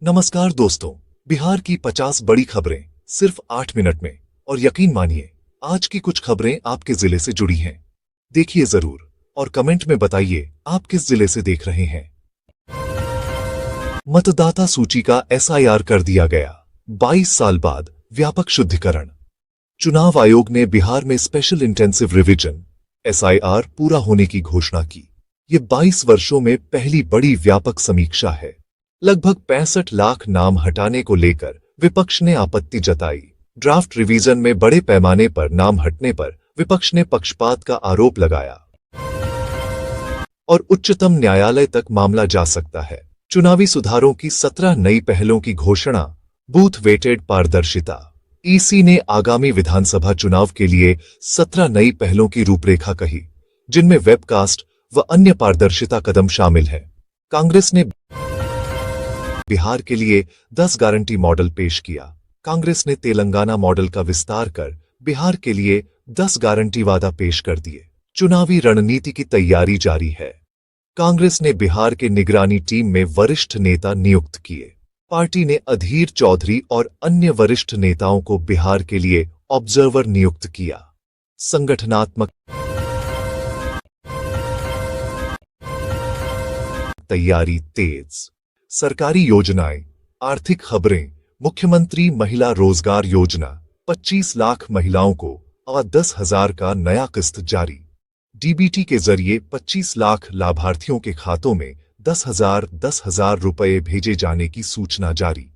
नमस्कार दोस्तों। बिहार की 50 बड़ी खबरें सिर्फ 8 मिनट में, और यकीन मानिए आज की कुछ खबरें आपके जिले से जुड़ी हैं। देखिए जरूर और कमेंट में बताइए आप किस जिले से देख रहे हैं। मतदाता सूची का एसआईआर कर दिया गया। 22 साल बाद व्यापक शुद्धिकरण। चुनाव आयोग ने बिहार में स्पेशल इंटेंसिव रिवीजन एसआईआर पूरा होने की घोषणा की। ये 22 वर्षों में पहली बड़ी व्यापक समीक्षा है। लगभग 65 लाख नाम हटाने को लेकर विपक्ष ने आपत्ति जताई। ड्राफ्ट रिवीजन में बड़े पैमाने पर नाम हटने पर विपक्ष ने पक्षपात का आरोप लगाया और उच्चतम न्यायालय तक मामला जा सकता है। चुनावी सुधारों की 17 नई पहलों की घोषणा। बूथ वेटेड पारदर्शिता। ईसी ने आगामी विधानसभा चुनाव के लिए 17 नई पहलों की रूपरेखा कही, जिनमें वेबकास्ट व अन्य पारदर्शिता कदम शामिल हैं। कांग्रेस ने बिहार के लिए 10 गारंटी मॉडल पेश किया। कांग्रेस ने तेलंगाना मॉडल का विस्तार कर बिहार के लिए 10 गारंटी वादा पेश कर दिए। चुनावी रणनीति की तैयारी जारी है। कांग्रेस ने बिहार के निगरानी टीम में वरिष्ठ नेता नियुक्त किए। पार्टी ने अधीर चौधरी और अन्य वरिष्ठ नेताओं को बिहार के लिए ऑब्जर्वर नियुक्त किया। संगठनात्मक तैयारी तेज। सरकारी योजनाएं, आर्थिक खबरें। मुख्यमंत्री महिला रोजगार योजना 25 लाख महिलाओं को और 10,000 का नया किस्त जारी। डीबीटी के जरिए 25 लाख लाभार्थियों के खातों में 10,000 रुपए भेजे जाने की सूचना जारी।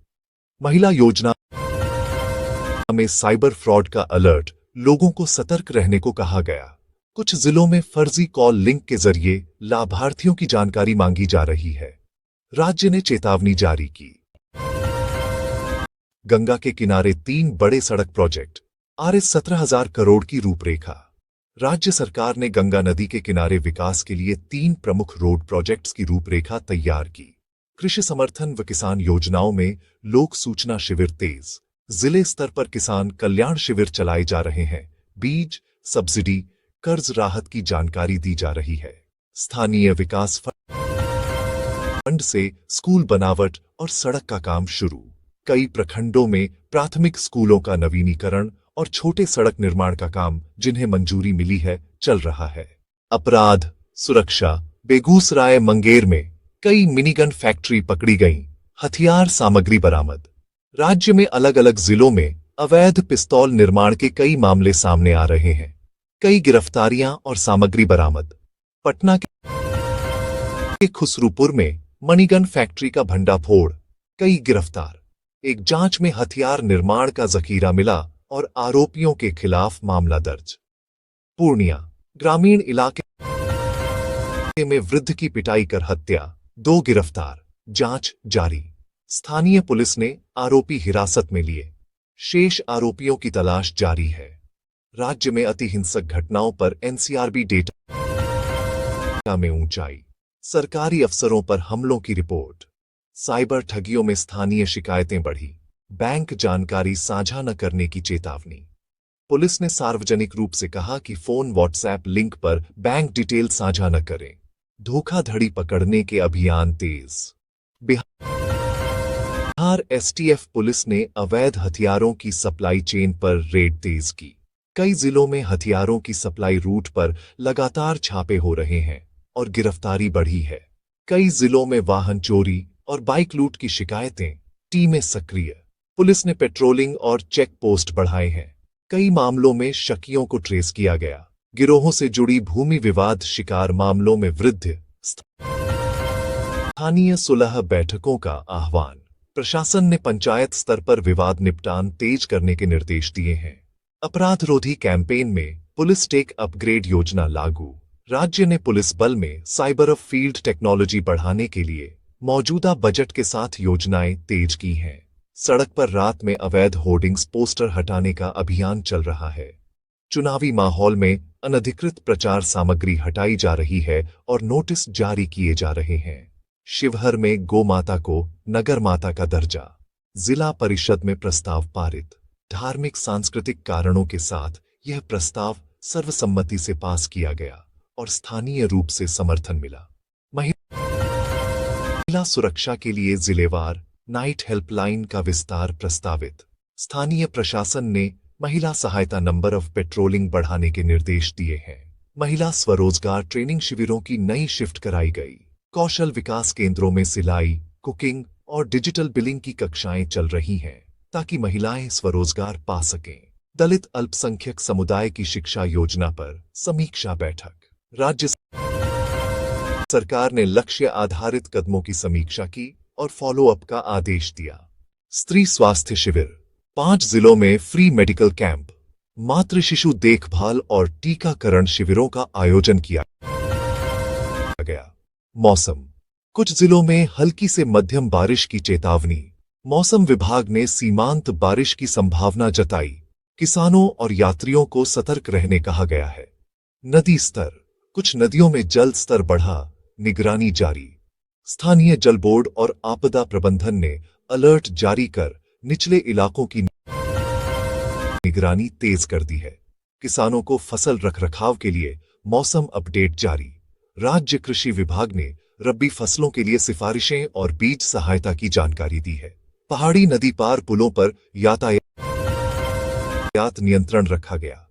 महिला योजना में साइबर फ्रॉड का अलर्ट, लोगों को सतर्क रहने को कहा गया। कुछ जिलों में फर्जी कॉल लिंक के जरिए लाभार्थियों की जानकारी मांगी जा रही है। राज्य ने चेतावनी जारी की। गंगा के किनारे 3 बड़े सड़क प्रोजेक्ट। आरएस 17,000 करोड़ की रूपरेखा। राज्य सरकार ने गंगा नदी के किनारे विकास के लिए 3 प्रमुख रोड प्रोजेक्ट्स की रूपरेखा तैयार की। कृषि समर्थन व किसान योजनाओं में लोक सूचना शिविर तेज। जिले स्तर पर किसान कल्याण शिविर चलाए जा रहे हैं। बीज, सब्सिडी, कर्ज राहत की जानकारी दी जा रही है। स्थानीय विकास फंड से स्कूल बनावट और सड़क का काम शुरू। कई प्रखंडों में प्राथमिक स्कूलों का नवीनीकरण और छोटे सड़क निर्माण का काम, जिन्हें मंजूरी मिली है, चल रहा है। अपराध सुरक्षा। बेगूसराय मंगेर में कई मिनीगन फैक्ट्री पकड़ी गईं। हथियार सामग्री बरामद। राज्य में अलग अलग जिलों में अवैध पिस्तौल निर्माण के कई मामले सामने आ रहे हैं। कई गिरफ्तारियां और सामग्री बरामद। पटना के खुसरूपुर में मणिगन फैक्ट्री का भंडाफोड़, कई गिरफ्तार। एक जांच में हथियार निर्माण का जखीरा मिला और आरोपियों के खिलाफ मामला दर्ज। पूर्णिया ग्रामीण इलाके में वृद्ध की पिटाई कर हत्या, 2 गिरफ्तार। जांच जारी। स्थानीय पुलिस ने आरोपी हिरासत में लिए। शेष आरोपियों की तलाश जारी है। राज्य में अति हिंसक घटनाओं पर एनसीआरबी डेटा में ऊंचाई। सरकारी अफसरों पर हमलों की रिपोर्ट। साइबर ठगियों में स्थानीय शिकायतें बढ़ी। बैंक जानकारी साझा न करने की चेतावनी। पुलिस ने सार्वजनिक रूप से कहा कि फोन व्हाट्सएप लिंक पर बैंक डिटेल साझा न करें। धोखाधड़ी पकड़ने के अभियान तेज। बिहार एसटीएफ पुलिस ने अवैध हथियारों की सप्लाई चेन पर रेड तेज की। कई जिलों में हथियारों की सप्लाई रूट पर लगातार छापे हो रहे हैं और गिरफ्तारी बढ़ी है। कई जिलों में वाहन चोरी और बाइक लूट की शिकायतें। टीमें सक्रिय। पुलिस ने पेट्रोलिंग और चेक पोस्ट बढ़ाए हैं। कई मामलों में शकियों को ट्रेस किया गया। गिरोहों से जुड़ी भूमि विवाद शिकार मामलों में वृद्धि। स्थानीय सुलह बैठकों का आह्वान। प्रशासन ने पंचायत स्तर पर विवाद निपटान तेज करने के निर्देश दिए हैं। अपराधरोधी कैंपेन में पुलिस टेक अपग्रेड योजना लागू। राज्य ने पुलिस बल में साइबर फील्ड टेक्नोलॉजी बढ़ाने के लिए मौजूदा बजट के साथ योजनाएं तेज की हैं। सड़क पर रात में अवैध होर्डिंग्स पोस्टर हटाने का अभियान चल रहा है। चुनावी माहौल में अनधिकृत प्रचार सामग्री हटाई जा रही है और नोटिस जारी किए जा रहे हैं। शिवहर में गौ माता को नगर माता का दर्जा। जिला परिषद में प्रस्ताव पारित। धार्मिक सांस्कृतिक कारणों के साथ यह प्रस्ताव सर्वसम्मति से पास किया गया और स्थानीय रूप से समर्थन मिला। महिला सुरक्षा के लिए जिलेवार नाइट हेल्पलाइन का विस्तार प्रस्तावित। स्थानीय प्रशासन ने महिला सहायता नंबर ऑफ पेट्रोलिंग बढ़ाने के निर्देश दिए हैं। महिला स्वरोजगार ट्रेनिंग शिविरों की नई शिफ्ट कराई गई। कौशल विकास केंद्रों में सिलाई, कुकिंग और डिजिटल बिलिंग की कक्षाएं चल रही हैं ताकि महिलाएं स्वरोजगार पा सकें। दलित अल्पसंख्यक समुदाय की शिक्षा योजना पर समीक्षा बैठक। राज्य सरकार ने लक्ष्य आधारित कदमों की समीक्षा की और फॉलोअप का आदेश दिया। स्त्री स्वास्थ्य शिविर, 5 जिलों में फ्री मेडिकल कैंप, मातृ शिशु देखभाल और टीकाकरण शिविरों का आयोजन किया गया। मौसम, कुछ जिलों में हल्की से मध्यम बारिश की चेतावनी। मौसम विभाग ने सीमांत बारिश की संभावना जताई। किसानों और यात्रियों को सतर्क रहने कहा गया है। नदी स्तर, कुछ नदियों में जल स्तर बढ़ा, निगरानी जारी। स्थानीय जल बोर्ड और आपदा प्रबंधन ने अलर्ट जारी कर निचले इलाकों की निगरानी तेज कर दी है। किसानों को फसल रखरखाव के लिए मौसम अपडेट जारी। राज्य कृषि विभाग ने रबी फसलों के लिए सिफारिशें और बीज सहायता की जानकारी दी है। पहाड़ी नदी पार पुलों पर यातायात नियंत्रण रखा गया।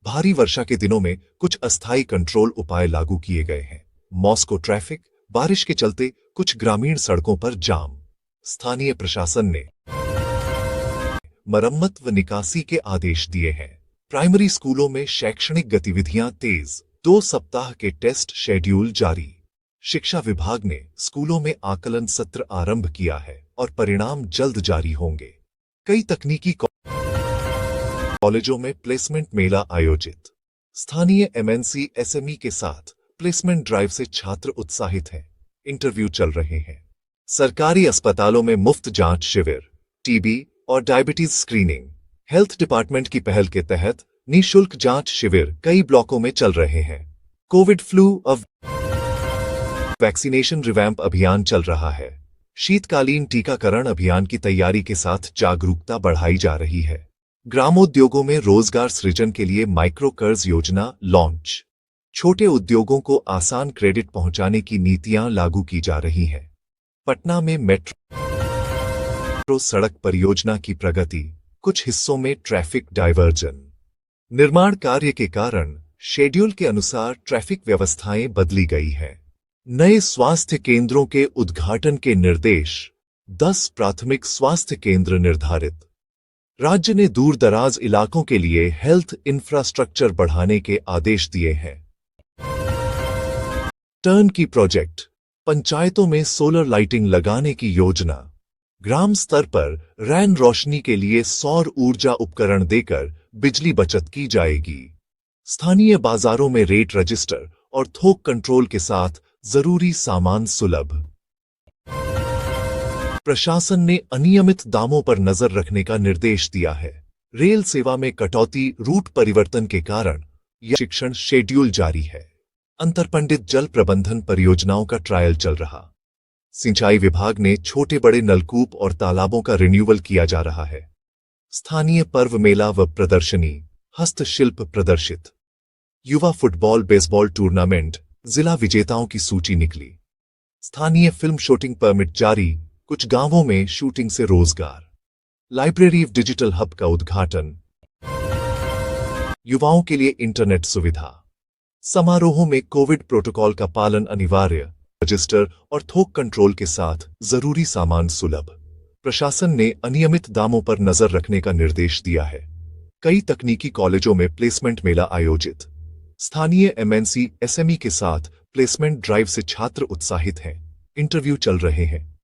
भारी वर्षा के दिनों में कुछ अस्थायी कंट्रोल उपाय लागू किए गए हैं। मॉस्को ट्रैफिक, बारिश के चलते कुछ ग्रामीण सड़कों पर जाम। स्थानीय प्रशासन ने मरम्मत व निकासी के आदेश दिए हैं। प्राइमरी स्कूलों में शैक्षणिक गतिविधियां तेज, 2 सप्ताह के टेस्ट शेड्यूल जारी। शिक्षा विभाग ने स्कूलों में आकलन सत्र आरंभ किया है और परिणाम जल्द जारी होंगे। कई तकनीकी कॉलेजों में प्लेसमेंट मेला आयोजित। स्थानीय एमएनसी एसएमई के साथ प्लेसमेंट ड्राइव से छात्र उत्साहित हैं। इंटरव्यू चल रहे हैं। सरकारी अस्पतालों में मुफ्त जांच शिविर, टीबी और डायबिटीज स्क्रीनिंग। हेल्थ डिपार्टमेंट की पहल के तहत निःशुल्क जांच शिविर कई ब्लॉकों में चल रहे हैं। Covid flew off vaccination revamp अभियान चल रहा है। शीतकालीन टीकाकरण अभियान की तैयारी के साथ जागरूकता बढ़ाई जा रही है। ग्रामोद्योगों में रोजगार सृजन के लिए माइक्रो कर्ज योजना लॉन्च। छोटे उद्योगों को आसान क्रेडिट पहुंचाने की नीतियां लागू की जा रही हैं। पटना में मेट्रो सड़क परियोजना की प्रगति, कुछ हिस्सों में ट्रैफिक डायवर्जन। निर्माण कार्य के कारण शेड्यूल के अनुसार ट्रैफिक व्यवस्थाएं बदली गई हैं। नए स्वास्थ्य केंद्रों के उद्घाटन के निर्देश, 10 प्राथमिक स्वास्थ्य केंद्र निर्धारित। राज्य ने दूर दराज इलाकों के लिए हेल्थ इंफ्रास्ट्रक्चर बढ़ाने के आदेश दिए हैं। टर्न की प्रोजेक्ट, पंचायतों में सोलर लाइटिंग लगाने की योजना। ग्राम स्तर पर रैन रोशनी के लिए सौर ऊर्जा उपकरण देकर बिजली बचत की जाएगी। स्थानीय बाजारों में रेट रजिस्टर और थोक कंट्रोल के साथ जरूरी सामान सुलभ। प्रशासन ने अनियमित दामों पर नजर रखने का निर्देश दिया है। रेल सेवा में कटौती, रूट परिवर्तन के कारण यह शिक्षण शेड्यूल जारी है। अंतरपंडित जल प्रबंधन परियोजनाओं का ट्रायल चल रहा। सिंचाई विभाग ने छोटे बड़े नलकूप और तालाबों का रिन्यूअल किया जा रहा है। स्थानीय पर्व मेला व प्रदर्शनी, हस्तशिल्प प्रदर्शित। युवा फुटबॉल बेसबॉल टूर्नामेंट, जिला विजेताओं की सूची निकली। स्थानीय फिल्म शूटिंग परमिट जारी, कुछ गांवों में शूटिंग से रोजगार। लाइब्रेरी डिजिटल हब का उद्घाटन। युवाओं के लिए इंटरनेट सुविधा। समारोहों में कोविड प्रोटोकॉल का पालन अनिवार्य। रजिस्टर और थोक कंट्रोल के साथ जरूरी सामान सुलभ। प्रशासन ने अनियमित दामों पर नजर रखने का निर्देश दिया है। कई तकनीकी कॉलेजों में प्लेसमेंट मेला आयोजित। स्थानीय एमएनसी एसएमई के साथ प्लेसमेंट ड्राइव से छात्र उत्साहित हैं। इंटरव्यू चल रहे हैं।